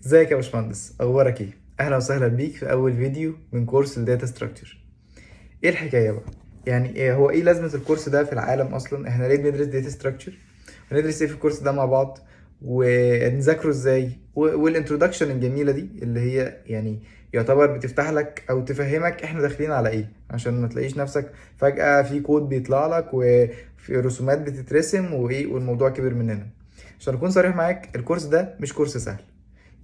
ازيك يا باشمهندس، اخبارك ايه؟ اهلا وسهلا بيك في اول فيديو من كورس الداتا ستراكشر. ايه الحكايه بقى؟ يعني ايه لازمه الكورس ده في العالم اصلا؟ احنا ليه بندرس داتا ستراكشر؟ هندرس ايه في الكورس ده مع بعض؟ ونذاكره ازاي؟ والانترودكشن الجميله دي اللي هي يعني يعتبر بتفتح لك او تفهمك احنا داخلين على ايه، عشان ما تلاقيش نفسك فجاه في كود بيطلع لك وفي رسومات بتترسم والموضوع كبر مننا. عشان اكون صريح معاك، الكورس ده مش كورس سهل.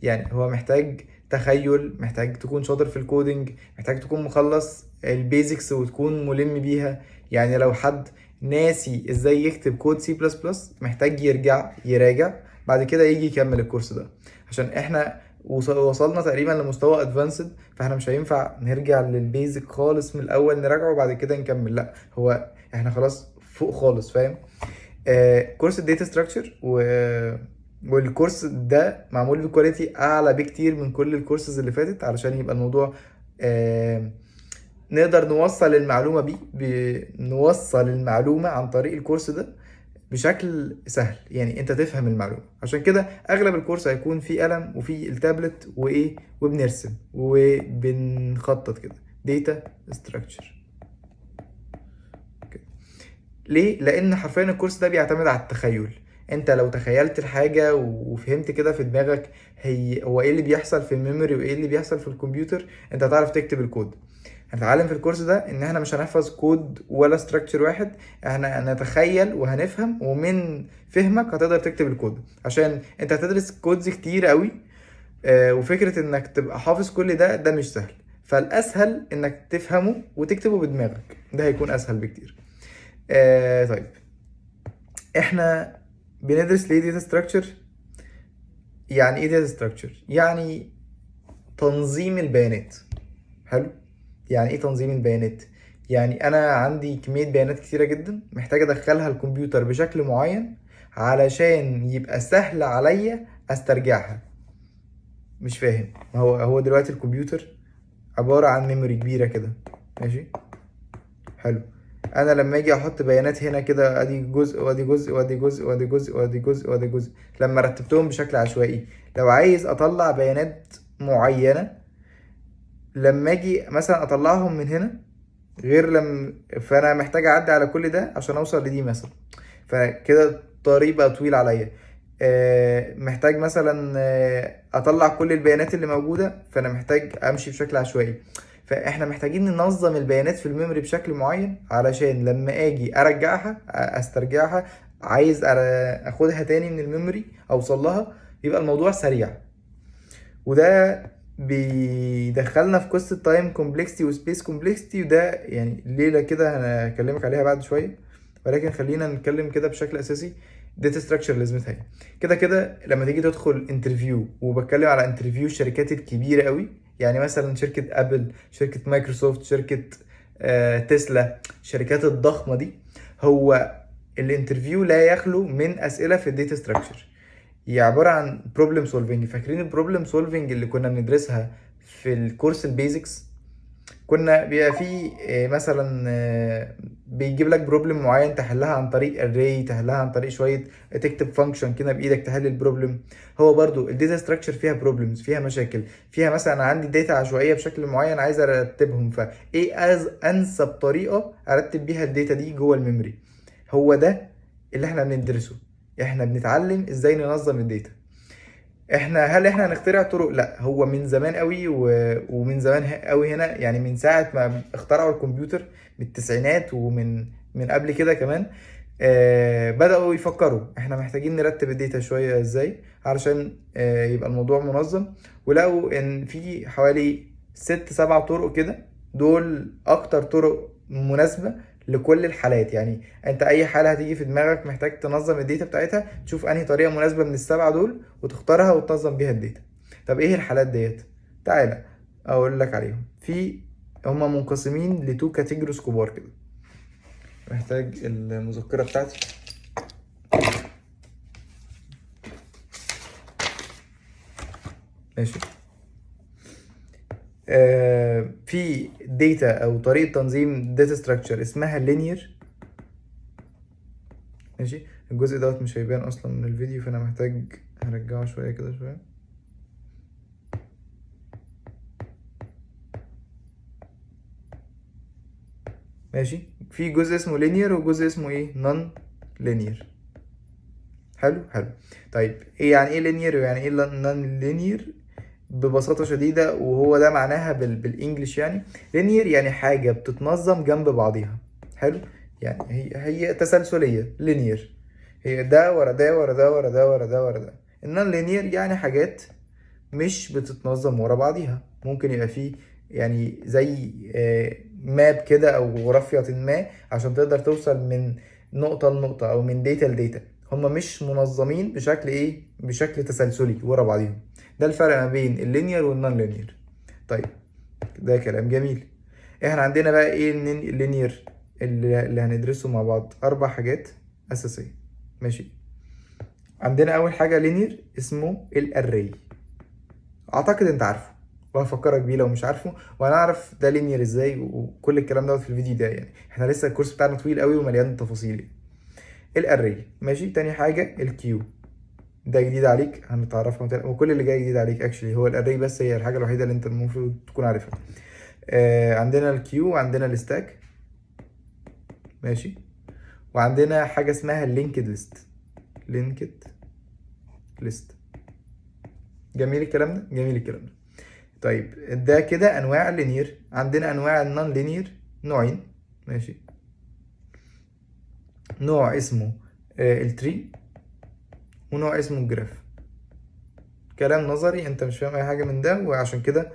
يعني هو محتاج تخيل، محتاج تكون شاطر في الكودينج، محتاج تكون مخلص البيزكس وتكون ملم بيها. يعني لو حد ناسي ازاي يكتب كود سي بلس بلس محتاج يرجع يراجع بعد كده يجي يكمل الكورس ده، عشان احنا وصلنا تقريبا لمستوى ادفانسد، فاحنا مش هينفع نرجع للبيزك خالص من الاول نراجعه وبعد كده نكمل. لا، هو احنا خلاص فوق خالص، فاهم؟ كورس الداتا ستراكشر والكورس ده معمول بكواليتي اعلى بكتير من كل الكورسز اللي فاتت، علشان يبقى الموضوع آه نقدر نوصل المعلومة نوصل المعلومة عن طريق الكورس ده بشكل سهل، يعني انت تفهم المعلومة. عشان كده اغلب الكورس هيكون فيه قلم وفيه التابلت وبنرسم وبنخطط كده داتا ستراكشر. ليه؟ لان حرفيا الكورس ده بيعتمد على التخيل. انت لو تخيلت الحاجة وفهمت كده في دماغك هو ايه اللي بيحصل في الميموري وايه اللي بيحصل في الكمبيوتر، انت هتعرف تكتب الكود. هنتعلم في الكورس ده ان احنا مش هنحفظ كود ولا ستراكشر واحد، احنا هنتخيل وهنفهم، ومن فهمك هتقدر تكتب الكود، عشان انت هتدرس كودز كتير قوي. وفكرة انك تبقى حافظ كل ده مش سهل، فالاسهل انك تفهمه وتكتبه بدماغك، ده هيكون اسهل بكتير. طيب، احنا بندرس ليه داتا ستراكشر؟ يعني ايه داتا ستراكشر؟ يعني تنظيم البيانات. حلو. يعني ايه تنظيم البيانات؟ يعني انا عندي كمية بيانات كتيرة جدا محتاج ادخلها الكمبيوتر بشكل معين علشان يبقى سهل عليا استرجعها. مش فاهم؟ ما هو دلوقتي الكمبيوتر عبارة عن ميموري كبيرة كده، ماشي؟ حلو. انا لما اجي احط بيانات هنا كده، ادي جزء وادي جزء وادي جزء وادي جزء وادي جزء وادي جزء، لما رتبتهم بشكل عشوائي، لو عايز اطلع بيانات معينة، لما اجي مثلا اطلعهم من هنا غير فانا محتاج اعدي على كل ده عشان اوصل لدي مثلا، فكده الطريق بقى طويل عليا. محتاج مثلا اطلع كل البيانات اللي موجودة، فانا محتاج امشي بشكل عشوائي. فاحنا محتاجين ننظم البيانات في الميموري بشكل معين علشان لما اجي ارجعها استرجعها، عايز اخدها تاني من الميموري اوصل لها، يبقى الموضوع سريع. وده بيدخلنا في قصة تايم كومبلكسيتي وسبيس كومبلكسيتي، وده يعني ليلة كده هكلمك عليها بعد شوية، ولكن خلينا نتكلم كده بشكل أساسي. داتا ستراكشر لازمتها ايه؟ كده كده لما تيجي تدخل انترفيو، وبتكلم على انترفيو الشركات الكبيرة قوي، يعني مثلا شركة ابل، شركة مايكروسوفت، شركة تسلا، الشركات الضخمة دي، هو الانترفيو لا يخلو من أسئلة في الداتا ستراكشر. هي عبارة عن بروبلم سولفنج. فاكرين البروبلم سولفنج اللي كنا بندرسها في الكورس البيزكس؟ كنا بيبقى فيه مثلا بيجيب لك بروبلم معين تحلها عن طريق array، تحلها عن طريق شوية تكتب فانكشن كده بايدك تحل البروبلم. هو برضو الداتا ستراكشر فيها بروبلمز، فيها مشاكل، فيها مثلا عندي داتا عشوائية بشكل معين عايز ارتبهم، فايه انسب طريقة ارتب بيها الداتا دي جوه الميموري. هو ده اللي احنا بندرسه. احنا بنتعلم ازاي ننظم الداتا. هل احنا هنخترع طرق؟ لا، هو من زمان قوي ومن زمان قوي هنا، يعني من ساعة ما اخترعوا الكمبيوتر من التسعينات، من قبل كده كمان. بدأوا يفكروا احنا محتاجين نرتب الداتا شوية ازاي علشان يبقى الموضوع منظم، ولقوا ان في حوالي 6 7 طرق كده، دول اكتر طرق مناسبة لكل الحالات. يعني انت اي حالة هتيجي في دماغك محتاج تنظم الداتا بتاعتها، تشوف انهي طريقة مناسبة من ال7 دول وتختارها وتنظم بيها الداتا. طب ايه الحالات ديت؟ تعالى اقول لك عليهم. هما منقسمين لتو كاتيجوريز كبار كده. محتاج المذكرة بتاعتي. ماشي. في داتا او طريقة تنظيم داتا ستراكشر اسمها لينير. ماشي. الجزء دوت مش هيبان اصلا من الفيديو، فانا محتاج هرجعه شوية كده شوية. ماشي. في جزء اسمه لينير وجزء اسمه ايه نون لينير. حلو حلو. طيب ايه يعني ايه لينير ويعني ايه نون لينير؟ ببساطة شديدة، وهو ده معناها بالانجلش. يعني لينير يعني حاجة بتتنظم جنب بعضيها. حلو. يعني هي تسلسلية لينير، هي ده ورا ده ورا ده ورا ده ورا ده ورا ده. النون لينير يعني حاجات مش بتتنظم ورا بعضيها. ممكن يبقى فيه يعني زي ماب كده او جغرافية ما عشان تقدر توصل من نقطة لنقطة او من داتا لداتا. هما مش منظمين بشكل ايه، بشكل تسلسلي ورا بعضيهم. ده الفرق ما بين اللينير والنون لينير. طيب ده كلام جميل. احنا عندنا بقى ايه اللينير اللي هندرسه مع بعض؟ 4 حاجات اساسية. ماشي. عندنا اول حاجة لينير اسمه الاري. اعتقد انت عارفه، وهفكرك بيه لو مش عارفه، وهنعرف ده لينير ازاي وكل الكلام دوت في الفيديو ده. يعني احنا لسه الكورس بتاعنا طويل قوي ومليان تفاصيل. الاري. ماشي. تاني حاجه الكيو. ده جديد عليك، هنتعرفها وكل اللي جاي جديد عليك اكشلي. هو الاري بس هي الحاجه الوحيده اللي انت المفروض تكون عارفها. عندنا الكيو وعندنا الستاك. ماشي. وعندنا حاجه اسمها اللينكد ليست. لينكد ليست. جميل الكلام ده، جميل الكلام ده. طيب ده كده انواع اللينير. عندنا انواع النون لينير نوعين. ماشي. نوع اسمه التري، ونوع اسمه الجراف. كلام نظري، انت مش فاهم اي حاجه من ده، وعشان كده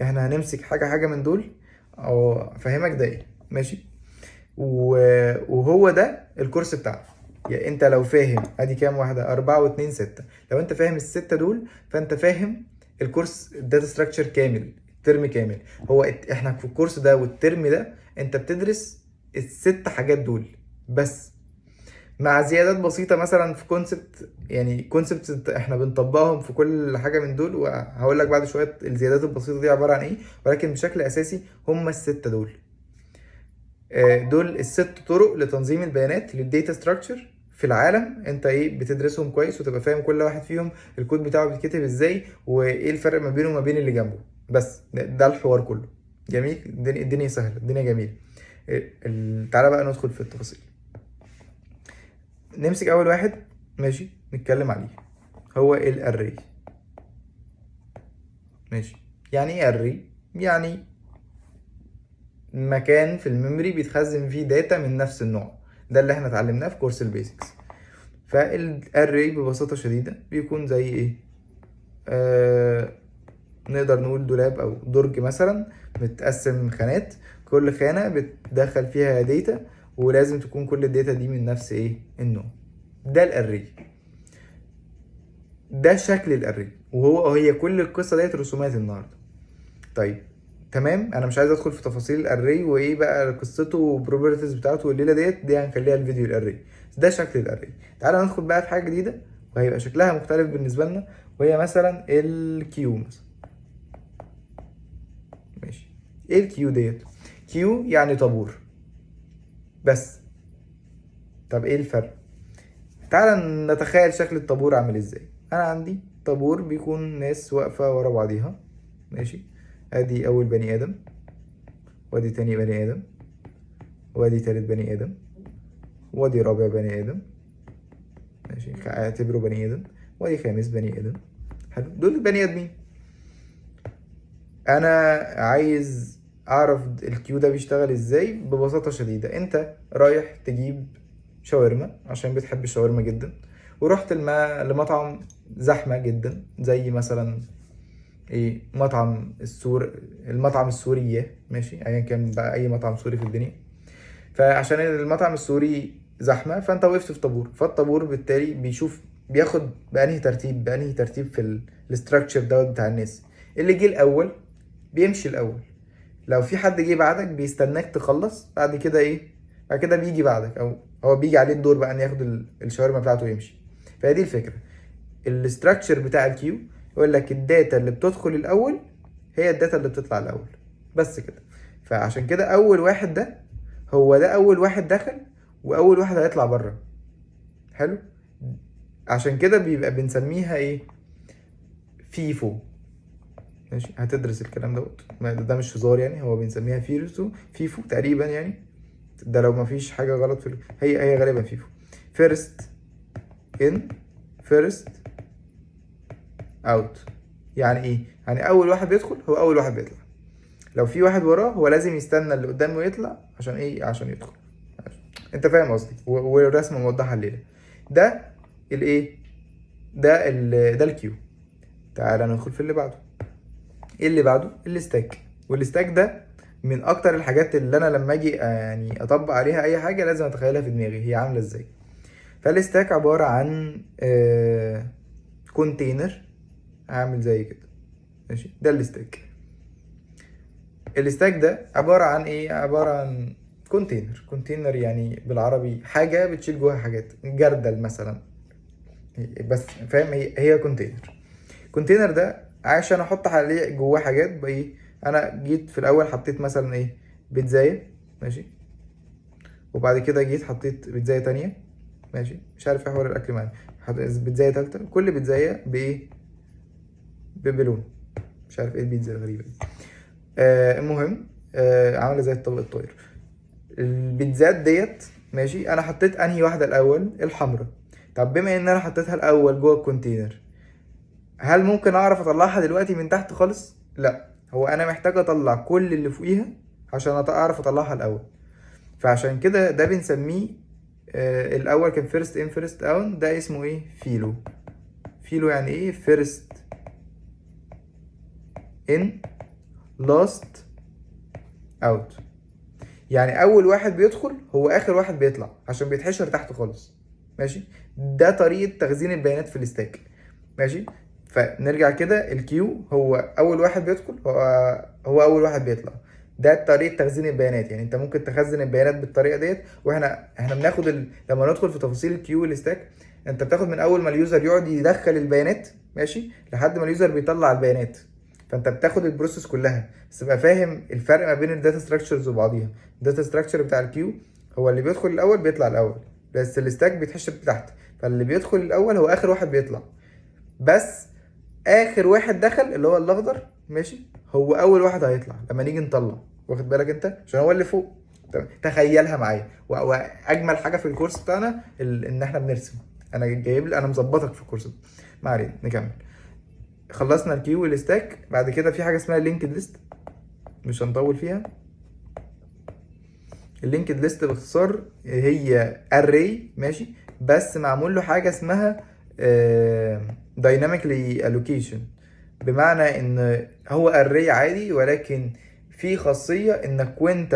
احنا هنمسك حاجه من دول او افهمك ده ايه. ماشي. وهو ده الكورس بتاعنا. يعني انت لو فاهم ادي كام واحده 4 و2 6، لو انت فاهم ال6 دول فانت فاهم الكورس الداتا ستراكشر كامل، الترم كامل. هو احنا في الكورس ده والترم ده انت بتدرس ال6 حاجات دول بس، مع زيادات بسيطة مثلا في كونسبت. يعني كونسبت احنا بنطبقهم في كل حاجة من دول، وهقول لك بعد شوية الزيادات البسيطة دي عبارة عن ايه. ولكن بشكل اساسي هما ال6 دول. دول ال6 طرق لتنظيم البيانات للديتا ستراكشر في العالم. انت ايه بتدرسهم كويس وتبقى فاهم كل واحد فيهم الكود بتاعه بيتكتب ازاي، وايه الفرق ما بينه وما بين اللي جنبه. بس ده الحوار كله. جميل. الدنيا سهلة، الدنيا جميلة. تعالى بقى ندخل في التفاصيل. نمسك اول واحد. ماشي. نتكلم عليه. هو الاري. ماشي. يعني ايه اري؟ يعني مكان في الميموري بيتخزن فيه داتا من نفس النوع. ده اللي احنا اتعلمناه في كورس البيزكس. فالاري ببساطة شديدة بيكون زي ايه؟ نقدر نقول دولاب او درج مثلا، متقسم خانات. كل خانة بتدخل فيها داتا، ولازم تكون كل الداتا دي من نفس ايه النوع. ده الاري. ده شكل الاري، هي كل القصة ديت رسومات النهاردة. طيب تمام. انا مش عايز ادخل في تفاصيل الاري وايه بقى قصته والبروبرتيز بتاعته والليله دي هنخليها الفيديو الاري. ده شكل الاري. تعالى ندخل بقى في حاجه جديده وهيبقى شكلها مختلف بالنسبه لنا، وهي مثلا الكيو مثلا. ماشي. ايه الكيو ديت؟ كيو يعني طابور بس. طب ايه الفرق؟ تعالى نتخيل شكل الطابور عامل ازاي. انا عندي طابور بيكون ناس واقفه ورا بعضيها. ماشي. ادي اول بني ادم، وادي تاني بني ادم، وادي تالت بني ادم، وادي رابع بني ادم. ماشي. اعتبره بني ادم. وادي خامس بني ادم. حلو. دول البني ادمين. انا عايز اعرف الكيو ده بيشتغل ازاي. ببساطة شديدة، انت رايح تجيب شاورما عشان بتحب الشاورما جدا، ورحت لمطعم زحمة جدا زي مثلا ايه المطعم السوري. ماشي. ايا كان بقى اي مطعم سوري في الدنيا. فعشان المطعم السوري زحمه فانت وقفت في طابور، فالطابور بالتالي بياخد بانهي ترتيب في الاستراكشر دوت بتاع الناس. اللي جه الاول بيمشي الاول. لو في حد جه بعدك بيستناك تخلص، بعد كده ايه، بعد كده بيجي بعدك، او هو بيجي عليه الدور بقى ان ياخد الشاورما بتاعته ويمشي. فهي دي الفكره. الاستراكشر بتاع الكيو يقول لك الداتا اللي بتدخل الاول هي الداتا اللي بتطلع الاول. بس كده. فعشان كده اول واحد ده هو ده اول واحد دخل، واول واحد هيطلع بره. حلو. عشان كده بيبقى بنسميها ايه، فيفو. ماشي. هتدرس الكلام دوت، ده مش هزار يعني. هو بنسميها فيفو تقريبا يعني. ده لو مفيش حاجه غلط في هي غالبا فيفو. فيرست ان فيرست اوت. يعني ايه؟ يعني اول واحد بيدخل هو اول واحد بيطلع. لو في واحد وراه هو لازم يستنى اللي قدامه يطلع عشان ايه؟ عشان يدخل. انت فاهم قصدي؟ والرسمه موضحه الليله. ده الايه؟ ده الكيو. تعالى ندخل في اللي بعده. ايه اللي بعده؟ الستاك. والستاك ده من اكتر الحاجات اللي انا لما اجي يعني اطبق عليها اي حاجه لازم اتخيلها في دماغي هي عامله ازاي. فالستاك عباره عن كونتينر عامل زي كده. ماشي، ده الستاك. الستاك ده عباره عن ايه؟ عباره عن كونتينر يعني بالعربي حاجه بتشيل جواها حاجات، جردل مثلا. بس فاهم؟ هي كونتينر ده عشان احط عليه جواه حاجات بقى ايه؟ انا جيت في الاول حطيت مثلا ايه؟ بيتزاية. ماشي. وبعد كده جيت حطيت بيتزاية تانية. ماشي. مش عارف ايه حوار الاكل معايا. حطيت بيتزاية تالتة. كل بيتزاية بايه؟ بلون. مش عارف ايه البيتزا الغريبة دي. المهم عاملة زي الطبق الطاير. البيتزات ديت ماشي، انا حطيت انهي واحدة الاول؟ الحمراء. طب بما ان انا حطيتها الاول جوه الكونتينر، هل ممكن اعرف اطلعها دلوقتي من تحت خالص؟ لا، هو انا محتاج اطلع كل اللي فوقيها عشان اعرف اطلعها الاول. فعشان كده ده بنسميه الاول كان فيرست ان فيرست اوت، ده اسمه ايه؟ فيلو. فيلو يعني ايه؟ فيرست ان لاست اوت. يعني اول واحد بيدخل هو اخر واحد بيطلع عشان بيتحشر تحت خالص. ماشي. ده طريقة تخزين البيانات في الستاك. ماشي. فنرجع كده، الكيو هو اول واحد بيدخل هو اول واحد بيطلع. ده طريقة تخزين البيانات. يعني انت ممكن تخزن البيانات بالطريقة ديت، واحنا بناخد لما ندخل في تفاصيل الكيو والستاك، انت بتاخد من اول ما اليوزر يقعد يدخل البيانات ماشي لحد ما اليوزر بيطلع البيانات. فانت بتاخد البروسيس كلها، بس تبقى فاهم الفرق ما بين الداتا ستراكشرز وبعضيها. الداتا ستراكشر بتاع الكيو هو اللي بيدخل الاول بيطلع الاول، بس الستاك بيتحشر تحت. فاللي بيدخل الاول هو اخر واحد بيطلع. بس اخر واحد دخل اللي هو الاخضر ماشي هو اول واحد هيطلع لما نيجي نطلع. واخد بالك انت؟ عشان هو اللي فوق. تمام. تخيلها معايا. واجمل حاجه في الكورس بتاعنا ان احنا بنرسم. انا جايب انا مظبطك في الكورس ده. ما علينا، نكمل. خلصنا الكيو والستاك. بعد كده في حاجه اسمها لينكد ليست، مش هنطول فيها. اللينكد ليست باختصار هي اري ماشي، بس معمول له حاجه اسمها دايناميكلي الوكيشن. بمعنى ان هو اري عادي، ولكن في خاصيه انك وانت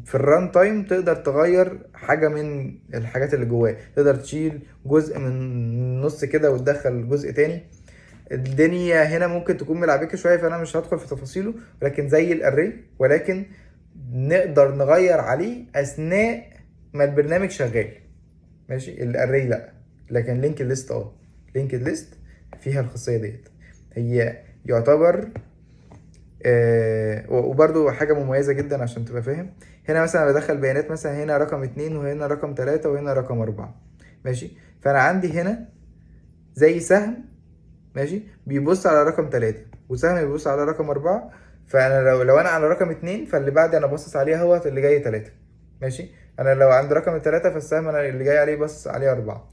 في الران تايم تقدر تغير حاجه من الحاجات اللي جواه. تقدر تشيل جزء من النص كده وتدخل جزء تاني. الدنيا هنا ممكن تكون ملعبكه شويه، فانا مش هدخل في تفاصيله، ولكن زي الاري، ولكن نقدر نغير عليه اثناء ما البرنامج شغال. ماشي. الاري لا، لكن لينك ليست لينك ليست فيها الخاصيه ديت. هي يعتبر وبرده حاجه مميزه جدا عشان تبقى فاهم. هنا مثلا بدخل بيانات، مثلا هنا رقم 2 وهنا رقم 3 وهنا رقم 4. ماشي. فانا عندي هنا زي سهم ماشي بيبص على رقم 3، وسهم بيبص على رقم 4. فانا لو انا على رقم 2 فاللي بعدي انا باصص عليه هو اللي جاي 3. ماشي. انا لو عند رقم 3 فالسهم انا اللي جاي عليه باصص عليه 4.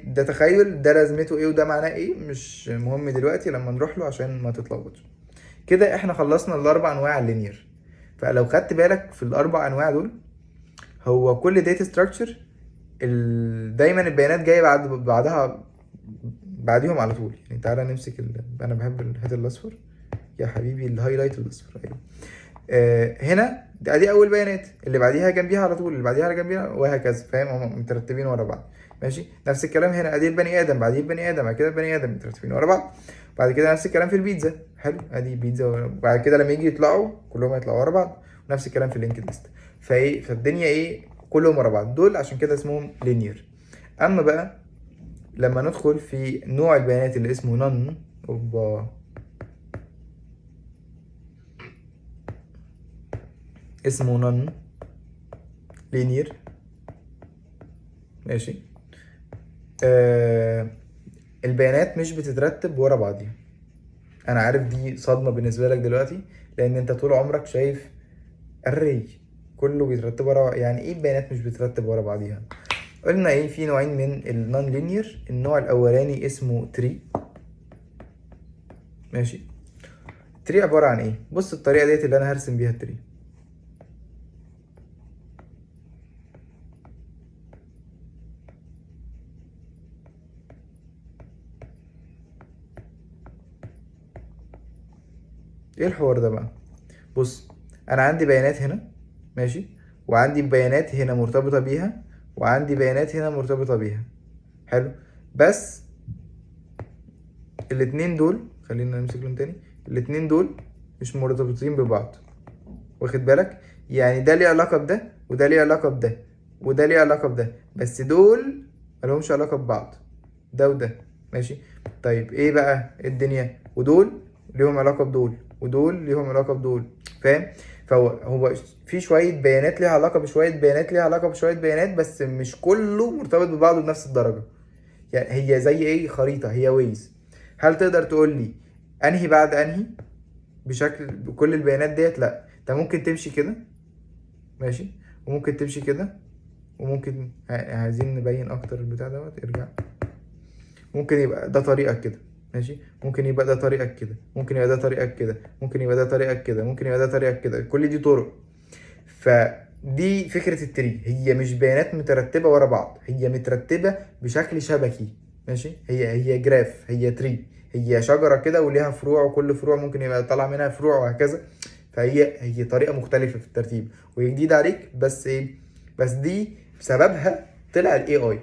ده تخيل، ده لازمته ايه وده معناه ايه مش مهم دلوقتي لما نروح له عشان ما تتلخبطش. كده احنا خلصنا الاربع انواع اللينير. فلو خدت بالك في الاربع انواع دول، هو كل داتا ستراكشر دايما البيانات جايه بعديهم على طول. يعني تعالى نمسك انا بحب الهيد الاصفر يا حبيبي، الهايلايت الاصفر. ايوه. هنا دي اول بيانات، اللي بعديها جنبيها على طول، اللي بعديها على جنبيها، وهكذا. فاهم؟ هم مترتبين ورا بعض. ماشي. نفس الكلام هنا، ادي البني ادم، بعديه البني ادم، بعد كده البني ادم، مترتبين ورا بعض. بعد كده نفس الكلام في البيتزا. حلو، ادي بيتزا، وبعد كده لما يجي يطلعوا كلهم هيطلعوا ورا بعض. ونفس الكلام في اللينكد ليست. فالدنيا ايه؟ كلهم ورا بعض دول، عشان كده اسمهم لينير. اما بقى لما ندخل في نوع البيانات اللي اسمه نون، اسمه نون لينير. ماشي. البيانات مش بتترتب ورا بعضيها. انا عارف دي صدمة بالنسبة لك دلوقتي، لان انت طول عمرك شايف array كله بيترتب ورا. يعني ايه بيانات مش بترتب ورا بعضيها؟ قلنا ايه، في نوعين من النون لينير. النوع الاولاني اسمه تري. ماشي. تري عباره عن ايه؟ بص الطريقه ديت اللي انا هرسم بيها التري. ايه الحوار ده بقى؟ بص، انا عندي بيانات هنا، ماشي، وعندي بيانات هنا مرتبطه بيها، وعندي بيانات هنا مرتبطه بيها. حلو. بس الاتنين دول، خلينا نمسك لهم تاني، الاتنين دول مش مرتبطين ببعض، واخد بالك؟ يعني ده ليه علاقة بده، وده ليه علاقة بده، وده ليه علاقة بده، بس دول ملهمش علاقة ببعض، ده وده. ماشي. طيب ايه بقى الدنيا؟ ودول ليهم علاقة بدول، ودول ليهم علاقة بدول، فاهم؟ فهو في شوية بيانات ليها علاقة بشوية بيانات ليها علاقة بشوية بيانات، بس مش كله مرتبط ببعضه بنفس الدرجة. يعني هي زي ايه، خريطة، هي ويز. هل تقدر تقول لي انهي بعد انهي بشكل بكل البيانات ديت؟ لا، انت ممكن تمشي كده، ماشي، وممكن تمشي كده، وممكن عايزين نبين اكتر البتاع دوت، ارجع. ممكن يبقى ده طريقك كده، ماشي، ممكن يبقى ده طريقك كده، ممكن يبقى ده طريقك كده، ممكن يبقى ده طريقك كده، ممكن يبقى ده طريقك كده، كل دي طرق. فدي فكرة التري، هي مش بيانات مترتبة ورا بعض، هي مترتبة بشكل شبكي. ماشي. هي جراف، هي تري، هي شجرة كده وليها فروع، وكل فروع ممكن يبقى طالع منها فروع وهكذا. فهي طريقة مختلفة في الترتيب، وهي جديدة عليك، بس ايه، بس دي بسببها طلع الاي اي،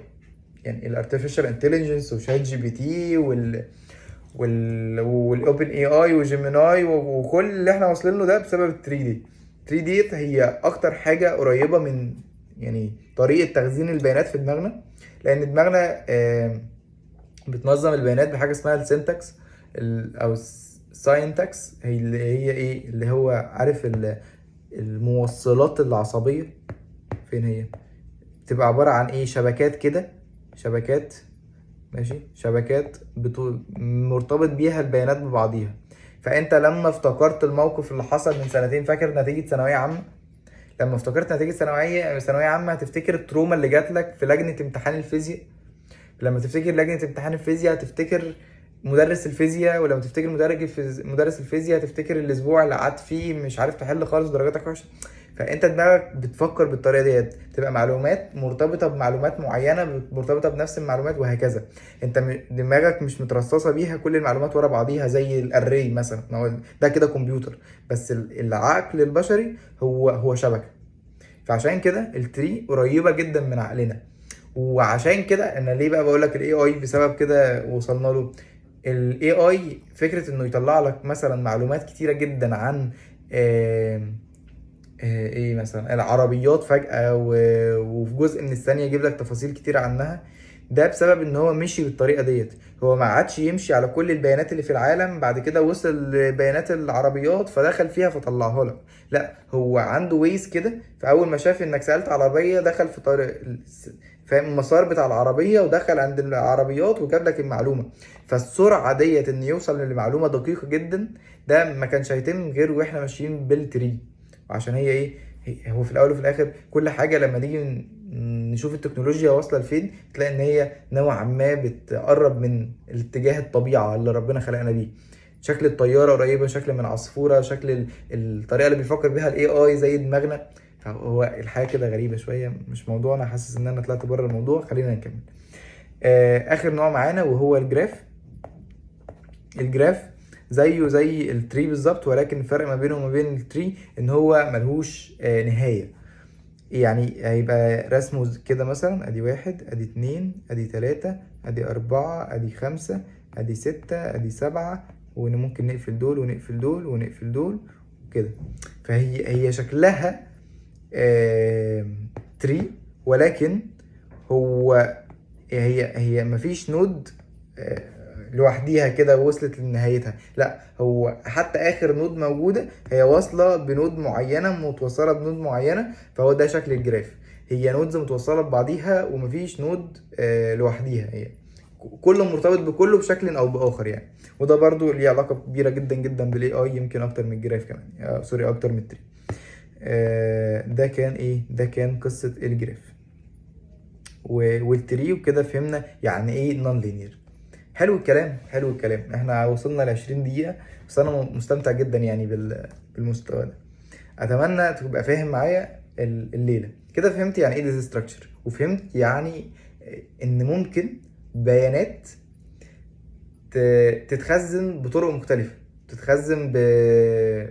يعني الارتفيشال انتليجنس وشات جي بي تي والاوبن اي اي وجيميناي وكل اللي احنا واصلين له ده بسبب ال 3 دي. 3 ديت هي اكتر حاجه قريبه من يعني طريقه تخزين البيانات في دماغنا، لان دماغنا بتنظم البيانات بحاجه اسمها السنتكس او الساينتكس. هي ايه اللي هو عارف الموصلات العصبيه فين هي؟ بتبقى عباره عن ايه، شبكات كده، شبكات، ماشي، شبكات مرتبط بيها البيانات ببعضيها. فانت لما افتكرت الموقف اللي حصل من سنتين، فاكر نتيجة ثانوية عامة؟ لما افتكرت نتيجة ثانوية عامة، هتفتكر التروما اللي جات لك في لجنة امتحان الفيزياء. لما تفتكر لجنة امتحان الفيزياء هتفتكر مدرس الفيزياء، ولما تفتكر مدرس الفيزياء هتفتكر الاسبوع اللي قعدت فيه مش عارف تحل خالص، درجاتك وحشة. فانت دماغك بتفكر بالطريقه ديت، تبقى معلومات مرتبطه بمعلومات معينه مرتبطه بنفس المعلومات وهكذا. انت دماغك مش مترصصه بيها كل المعلومات ورا بعضيها زي الاري مثلا، ما هو ده كده كمبيوتر. بس العقل البشري هو شبكه. فعشان كده التري قريبه جدا من عقلنا. وعشان كده انا ليه بقى بقول لك الاي اي بسبب كده وصلنا له. الاي اي فكره انه يطلع لك مثلا معلومات كتيره جدا عن ايه مثلا العربيات فجأة وفي جزء من الثانية يجيب لك تفاصيل كتير عنها. ده بسبب ان هو مشي بالطريقة ديت. هو ما عادش يمشي على كل البيانات اللي في العالم، بعد كده وصل لبيانات العربيات فدخل فيها فطلعها لك. لا، هو عنده ويز كده، فاول ما شاف انك سألت على العربية دخل في طريق، فاهم، المسار بتاع العربية ودخل عند العربيات وجاب لك المعلومة. فالسرعة ديت ان يوصل لمعلومة دقيقة جدا، ده ما كانش هيتم غير واحنا ماشيين بالتري. وعشان هي ايه، هو في الاول وفي الاخر كل حاجه لما نيجي نشوف التكنولوجيا واصله لفين، تلاقي ان هي نوعا ما بتقرب من الاتجاه الطبيعه اللي ربنا خلقنا بيه. شكل الطياره قريبه شكل من عصفوره، شكل الطريقه اللي بيفكر بيها الاي اي زي دماغنا. فهو الحياه كده غريبه شويه، مش موضوعنا، حاسس ان انا طلعت بره الموضوع، خلينا نكمل. اخر نوع معانا وهو الجراف. الجراف زيه زي التري بالظبط، ولكن الفرق ما بينه وما بين التري ان هو ملهوش نهاية. يعني هيبقى رسمه كده مثلا، ادي 1 ادي 2 ادي 3 ادي 4 ادي 5 ادي 6 ادي 7، وممكن نقفل دول ونقفل دول ونقفل دول كده. فهي شكلها تري، ولكن هو هي مفيش نود لوحديها كده وصلت لنهايتها. لا، هو حتى اخر نود موجوده هي واصله بنود معينه متوصله بنود معينه. فهو ده شكل الجراف، هي نودز متوصله ببعضيها ومفيش نود لوحديها، هي كله مرتبط بكله بشكل او باخر يعني. وده برضو ليه علاقه كبيره جدا جدا بالاي اي، يمكن اكتر من الجراف كمان، سوري، اكتر من التري. ده كان ايه، ده كان قصة الجراف والتري وكده. فهمنا يعني ايه نون لينير. حلو الكلام، حلو الكلام. احنا وصلنا ل 20 دقيقة، بس انا مستمتع جدا يعني بالمستوى ده. اتمنى تبقى فاهم معايا الليلة كده. فهمت يعني ايه داتا ستراكشر، وفهمت يعني ان ممكن بيانات تتخزن بطرق مختلفة، تتخزن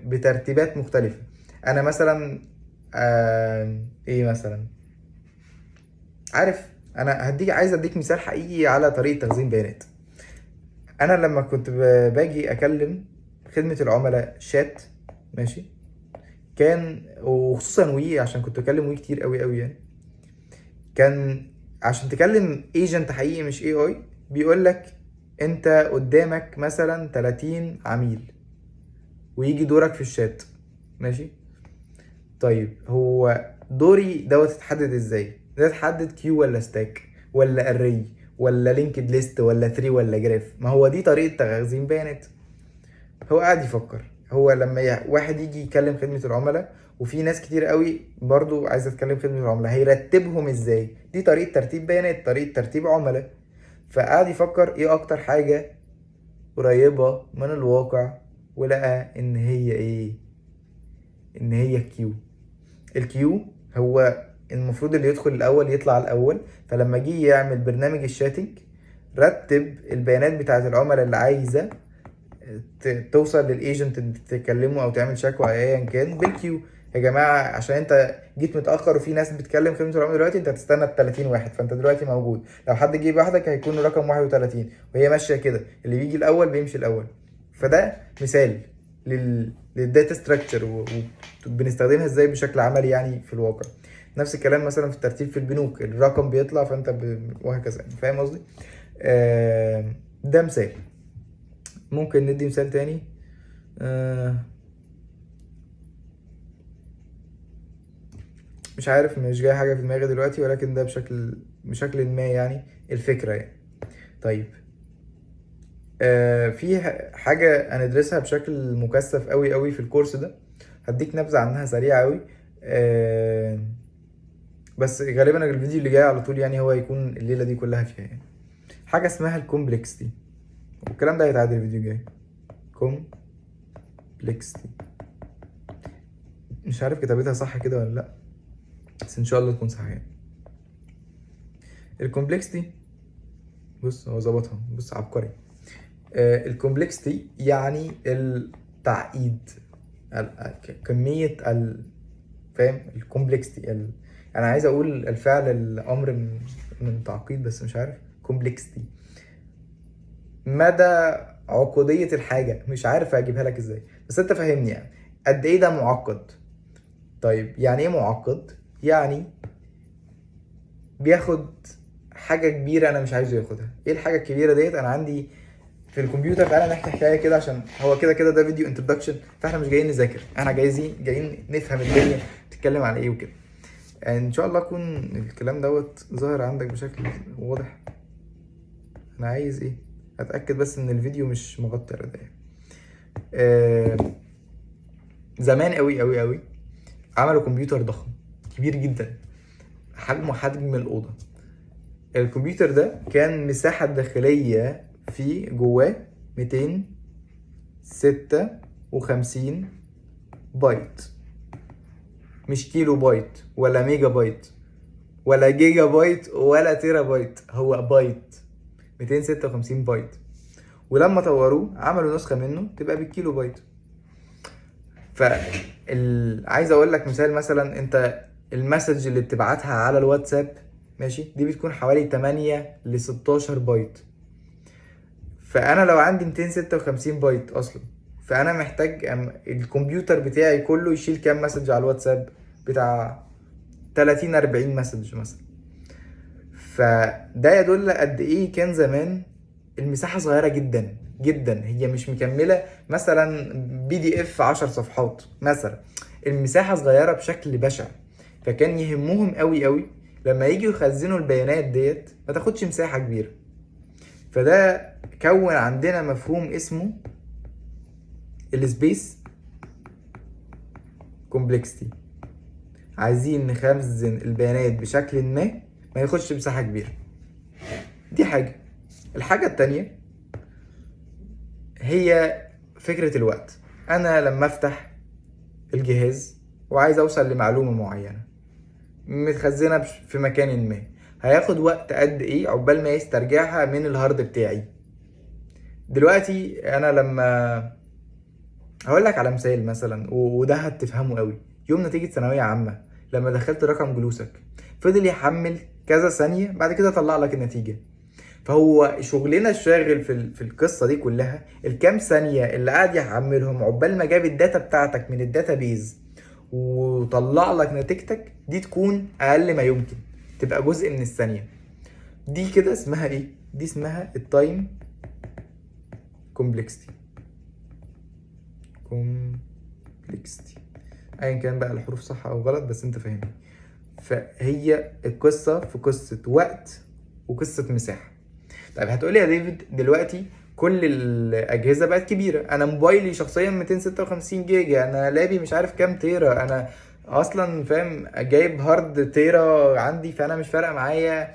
بترتيبات مختلفة. انا مثلا ايه مثلا، عارف، انا عايز اديك مثال حقيقي على طريقة تخزين بيانات. انا لما كنت باجي اكلم خدمة العملاء شات، ماشي، كان وخصوصا وي، عشان كنت بكلم وي كتير قوي قوي يعني. كان عشان تكلم ايجنت حقيقي مش اي اي، بيقول لك انت قدامك مثلا 30 عميل ويجي دورك في الشات، ماشي. طيب هو دوري دوت اتحدد ازاي؟ ده اتحدد كيو ولا ستاك ولا اري ولا لينكد ليست ولا تري ولا جراف؟ ما هو دي طريقة تخزين بيانات. هو قاعد يفكر. هو لما واحد يجي يكلم خدمة العملاء، وفي ناس كتير قوي برضو عايزة تكلم خدمة العملاء، هيرتبهم ازاي؟ دي طريقة ترتيب بيانات، طريقة ترتيب عملاء. فقعد يفكر ايه اكتر حاجة قريبة من الواقع، ولقى ان هي ايه، ان هي كيو. الكيو هو المفروض اللي يدخل الاول يطلع الاول. فلما جه يعمل برنامج الشاتنج، رتب البيانات بتاعت العملاء اللي عايزة توصل للايجنت اللي تكلمه او تعمل شكوى ايا كان بالكيو. يا جماعه عشان انت جيت متاخر وفي ناس بتكلم خدمه العملاء دلوقتي، انت هتستنى ال 30 واحد، فانت دلوقتي موجود. لو حد جه بعدك هيكون رقم 31، وهي ماشيه كده، اللي بيجي الاول بيمشي الاول. فده مثال للداتا ستراكشر، وبنستخدمها ازاي بشكل عملي يعني في الواقع. نفس الكلام مثلا في الترتيب في البنوك، الرقم بيطلع فانت وهكذا. فاهم قصدي؟ ده مثال. ممكن ندي مثال تاني. مش عارف، مش جاي حاجة في دماغي دلوقتي، ولكن ده بشكل ما يعني الفكرة يعني. طيب في حاجة هندرسها بشكل مكثف قوي قوي في الكورس ده، هديك نبذة عنها سريعة قوي. بس غالبا الفيديو اللي جاي على طول يعني هو هيكون الليلة دي كلها فيها يعني حاجة اسمها الكومبلكسيتي، والكلام ده هيتعدل الفيديو الجاي. كومبلكسيتي، مش عارف كتابتها صح كده ولا لا، بس ان شاء الله تكون صح يعني. الكومبلكسيتي، بص هو ظبطها، بص عبقري. الكومبلكسيتي يعني التعقيد، كمية فاهم الكومبلكسيتي انا عايز اقول الفعل الامر من تعقيد، بس مش عارف. كومبلكسيتي مدى عقودية الحاجة، مش عارف اجيبها لك ازاي، بس انت فاهمني يعني قد ايه ده معقد. طيب يعني ايه معقد؟ يعني بياخد حاجة كبيرة انا مش عايزه ياخدها. ايه الحاجة الكبيرة ديت؟ انا عندي في الكمبيوتر، تعالى نحكي حكايه كده، عشان هو كده كده ده فيديو انتروداكشن، فاحنا مش جايين نذاكر، احنا جايين نفهم الدنيا بتتكلم على ايه وكده. يعني ان شاء الله يكون الكلام دوت ظاهر عندك بشكل واضح. انا عايز ايه، اتاكد بس ان الفيديو مش مغطي الردايه. زمان قوي قوي قوي عملوا كمبيوتر ضخم كبير جدا، حجمه حجم الاوضه. الكمبيوتر ده كان مساحه داخليه فيه جواه 256 بايت، مش كيلو بايت ولا ميجا بايت ولا جيجا بايت ولا تيرا بايت، هو بايت، 256 بايت. ولما طوروه عملوا نسخة منه تبقى بالكيلو بايت. عايز اقول لك مثال، مثلا انت المسج اللي بتبعتها على الواتساب، ماشي، دي بتكون حوالي 8 ل 16 بايت. فانا لو عندي 256 بايت اصلا، فانا محتاج الكمبيوتر بتاعي كله يشيل كام مسج على الواتساب؟ بتاع 30 40 مسج مثلا. فده يدل قد ايه كان زمان المساحه صغيره جدا جدا، هي مش مكمله مثلا بي دي اف 10 صفحات مثلا، المساحه صغيره بشكل بشع. فكان يهمهم قوي قوي لما يجوا يخزنوا البيانات ديت ما تاخدش مساحه كبيره. فده كون عندنا مفهوم اسمه السبيس كومبلكسيتي. عايزين نخزن البيانات بشكل ما ياخدش مساحة كبيرة. دي حاجة. الحاجة التانية هي فكرة الوقت. انا لما افتح الجهاز وعايز اوصل لمعلومة معينة متخزنة في مكان ما، هياخد وقت قد ايه عقبال ما يسترجعها من الهارد بتاعي. دلوقتي انا لما هقول لك على مثال مثلا وده هتفهمه قوي. يوم نتيجة ثانوية عامة لما دخلت رقم جلوسك فضل يحمل كذا ثانية، بعد كده طلع لك النتيجة. فهو شغلنا الشاغل في القصة دي كلها الكام ثانية اللي قاعد يحملهم عقبال ما جاب الداتا بتاعتك من الداتا بيز وطلع لك نتيجتك، دي تكون اقل ما يمكن، تبقى جزء من الثانية. دي كده اسمها ايه؟ دي اسمها التايم كومبلكسيتي. كومبلكسيتي ايا كان بقى الحروف صح او غلط، بس انت فاهمني. فهي القصة في قصة وقت وقصة مساحة. طيب هتقولي يا ديفيد دلوقتي كل الاجهزه بقت كبيره، انا موبايلي شخصيا 256 جيجا، انا لابي مش عارف كام تيرا، انا اصلا فاهم جايب هارد تيرا عندي، فانا مش فارقه معايا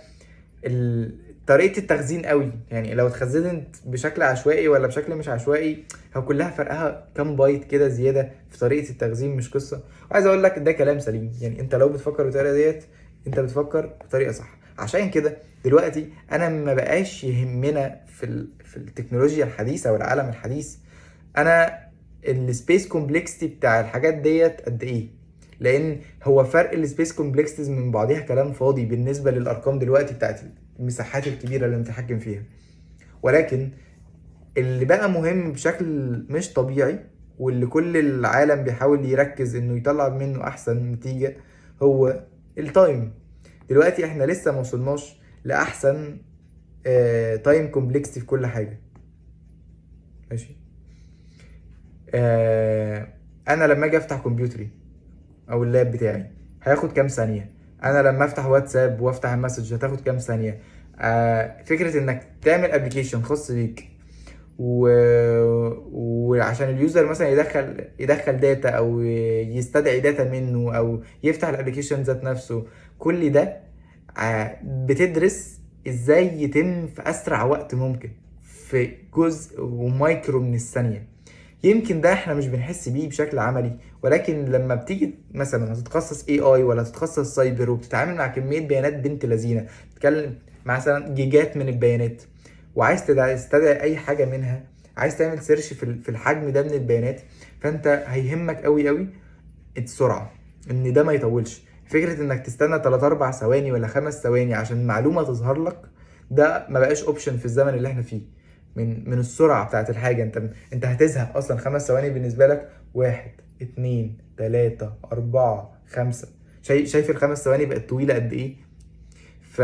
طريقه التخزين قوي. يعني لو اتخزنت بشكل عشوائي ولا بشكل مش عشوائي، هو كلها فرقها كام بايت كده زياده في طريقه التخزين، مش قصه. وعايز اقول لك ده كلام سليم، يعني انت لو بتفكر بالطريقه ديت انت بتفكر بطريقه صح. عشان كده دلوقتي انا ما بقاش يهمنا في التكنولوجيا الحديثه والعالم الحديث انا السبيس كومبلكسيتي بتاع الحاجات ديت قد ايه، لان هو فرق السبيس كومبلكسيتيز من بعضيها كلام فاضي بالنسبه للارقام دلوقتي بتاعت المساحات الكبيره اللي متحكم فيها. ولكن اللي بقى مهم بشكل مش طبيعي واللي كل العالم بيحاول يركز انه يطلع منه احسن نتيجه هو التايم. دلوقتي احنا لسه ما وصلناش لاحسن تايم كومبلكسيتي في كل حاجه. ماشي. انا لما اجي افتح كمبيوتري او اللاب بتاعي هياخد كام ثانيه؟ انا لما افتح واتساب وافتح المسج هتاخد كام ثانيه؟ فكره انك تعمل ابلكيشن خاص بيك و... وعشان اليوزر مثلا يدخل داتا او يستدعي داتا منه او يفتح الابلكيشن ذات نفسه، كل ده بتدرس ازاي يتم في اسرع وقت ممكن في جزء ومايكرو من الثانيه. يمكن ده احنا مش بنحس بيه بشكل عملي، ولكن لما بتيجي مثلا تتخصص اي اي ولا تتخصص سايبر وبتتعامل مع كميه بيانات بنت لذينه، بتتكلم مثلا جيجات من البيانات وعايز تستدعي اي حاجه منها، عايز تعمل سيرش في الحجم ده من البيانات، فانت هيهمك قوي قوي السرعه، ان ده ما يطولش. فكره انك تستنى 3 4 ثواني ولا 5 ثواني عشان معلومه تظهر لك، ده ما بقاش اوبشن في الزمن اللي احنا فيه. من السرعه بتاعت الحاجه، انت هتزهق اصلا. 5 ثواني بالنسبه لك 1 2 3 4 5، شايف الخمس ثواني بقت طويله قد ايه؟ ف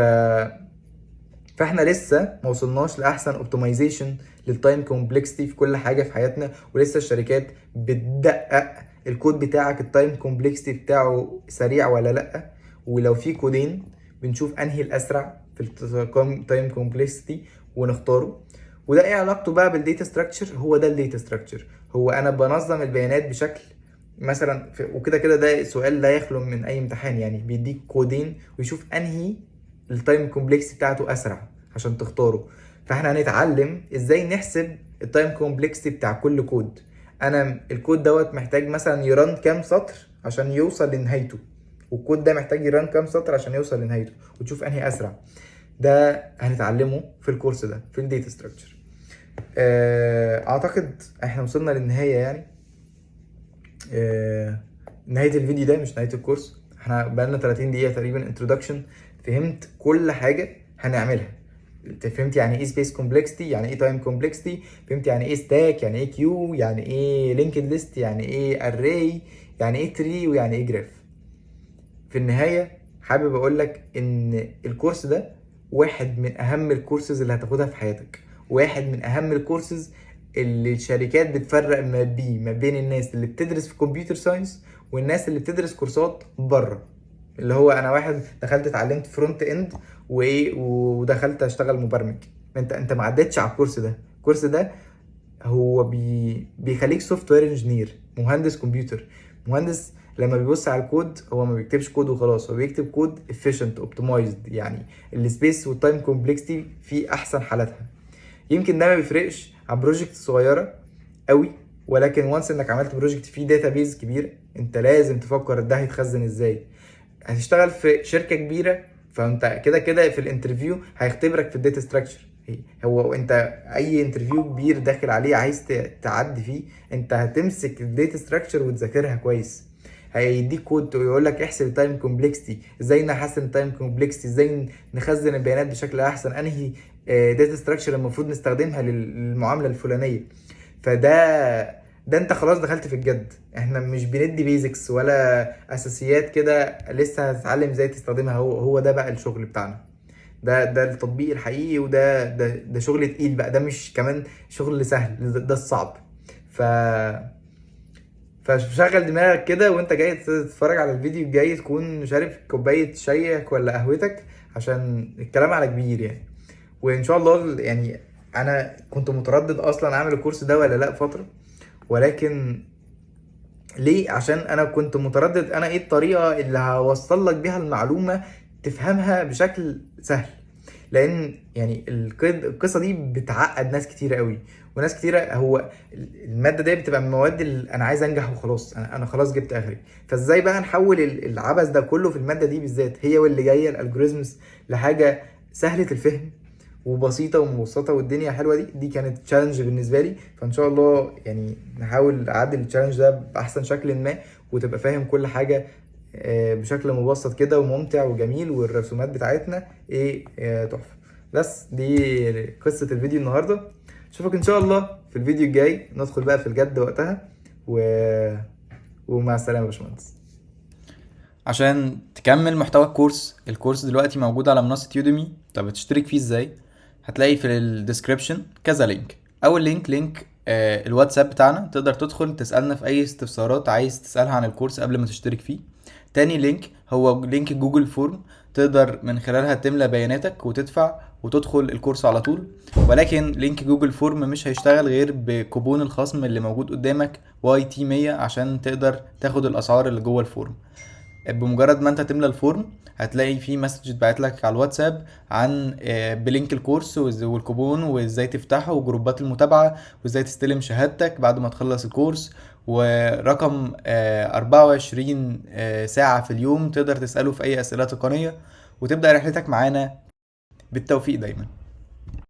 فاحنا لسه ما وصلناش لاحسن اوبتمايزيشن للتايم كومبلكسيتي في كل حاجه في حياتنا، ولسه الشركات بتدقق الكود بتاعك التايم كومبلكسيتي بتاعه سريع ولا لا، ولو في كودين بنشوف انهي الاسرع في التايم كومبلكسيتي ونختاره. وده ايه علاقته بقى بالديتا ستراكشر؟ هو ده الديتا ستراكشر، هو انا بنظم البيانات بشكل مثلا وكده كده ده سؤال لا يخلو من اي امتحان، يعني بيديك كودين ويشوف انهي التايم كومبلكس بتاعته اسرع عشان تختاره. فاحنا هنتعلم ازاي نحسب التايم كومبلكس بتاع كل كود. انا الكود دوت محتاج مثلا يران كام سطر عشان يوصل لنهايته، والكود ده محتاج يران كام سطر عشان يوصل لنهايته، وتشوف انهي اسرع. ده هنتعلمه في الكورس ده في الداتا ستراكشر. اعتقد احنا وصلنا للنهايه يعني. نهايه الفيديو ده مش نهايه الكورس، احنا بقالنا 30 دقيقه تقريبا انترودكشن، فهمت كل حاجه هنعملها. فهمت يعني ايه سبيس كومبلكسيتي، يعني ايه تايم كومبلكسيتي، فهمت يعني ايه ستاك، يعني ايه كيو، يعني ايه لينكد ليست، يعني ايه اري، يعني ايه تري، ويعني ايه جراف. في النهايه حابب اقول لك ان الكورس ده واحد من اهم الكورسز اللي هتاخدها في حياتك، واحد من اهم الكورسز اللي الشركات بتفرق ما بين الناس اللي بتدرس في كمبيوتر ساينس والناس اللي بتدرس كورسات بره. اللي هو انا واحد دخلت اتعلمت فرونت اند ودخلت اشتغل مبرمج، انت ما عدتش على الكورس ده. الكورس ده هو بيخليك سوفت وير انجينير، مهندس كمبيوتر، مهندس لما بيبص على الكود هو ما بيكتبش كود وخلاص، هو بيكتب كود efficient optimized، يعني السبيس والتايم كومبلكسيتي في احسن حالاتها. يمكن ده ما بيفرقش عن بروجكت صغيره قوي، ولكن وانس انك عملت بروجكت فيه داتابيز كبير انت لازم تفكر ده هيتخزن ازاي. هتشتغل في شركه كبيره، فانت كده كده في الانترفيو هيختبرك في الداتا ستراكشر. هو انت اي انترفيو كبير داخل عليه عايز تعدي فيه، انت هتمسك الداتا ستراكشر وتذاكرها كويس. هيديك كود ويقول لك احسب التايم كومبلكسيتي، ازاي نحسن التايم كومبلكسيتي، ازاي نخزن البيانات بشكل احسن، انهي داتا ستراكشر المفروض نستخدمها للمعامله الفلانيه. ده انت خلاص دخلت في الجد. احنا مش بندي بيزكس ولا اساسيات كده لسه هتتعلم ازاي تستخدمها. هو ده بقى الشغل بتاعنا. ده التطبيق الحقيقي، وده شغل تقيل بقى، ده مش كمان شغل سهل، ده الصعب. ف فشغل دماغك كده وانت جاي تتفرج على الفيديو الجاي، تكون شارب كوباية شايك ولا قهوتك، عشان الكلام على كبير يعني. وان شاء الله يعني انا كنت متردد اصلا اعمل الكورس ده ولا لا فترة، ولكن ليه؟ عشان انا كنت متردد انا ايه الطريقة اللي هوصل لك بيها المعلومة تفهمها بشكل سهل. لان يعني القصه دي بتعقد ناس كتيره قوي، وناس كتيره هو الماده دي بتبقى من المواد اللي انا عايز انجح وخلاص، انا خلاص جبت اخري. فازاي بقى نحول العبث ده كله في الماده دي بالذات، هي واللي جايه الالجوريزمز، لحاجه سهله الفهم وبسيطه ومبسطه والدنيا حلوه. دي كانت تشالنج بالنسبه لي، فان شاء الله يعني نحاول اعدي التشالنج ده باحسن شكل ما، وتبقى فاهم كل حاجه بشكل مبسط كده وممتع وجميل، والرسومات بتاعتنا ايه تحفه. بس دي قصه الفيديو النهارده. اشوفك ان شاء الله في الفيديو الجاي، ندخل بقى في الجد وقتها ومع السلامه يا باشمهندس. عشان تكمل محتوى الكورس دلوقتي موجود على منصة يوديمي. طب هتشترك فيه ازاي؟ هتلاقي في الديسكريبشن كذا لينك. اول لينك الواتساب بتاعنا، تقدر تدخل تسألنا في اي استفسارات عايز تسألها عن الكورس قبل ما تشترك فيه. تاني لينك هو لينك جوجل فورم، تقدر من خلالها تملى بياناتك وتدفع وتدخل الكورس على طول. ولكن لينك جوجل فورم مش هيشتغل غير بكوبون الخصم اللي موجود قدامك YT100 عشان تقدر تاخد الاسعار اللي جوه الفورم. بمجرد ما انت تملى الفورم هتلاقي في مسج اتبعت لك على الواتساب عن بلينك الكورس والكوبون وازاي تفتحه وجروبات المتابعة وازاي تستلم شهادتك بعد ما تخلص الكورس، ورقم 24 ساعة في اليوم تقدر تسأله في اي اسئلة تقنية، وتبدأ رحلتك معانا. بالتوفيق دايما.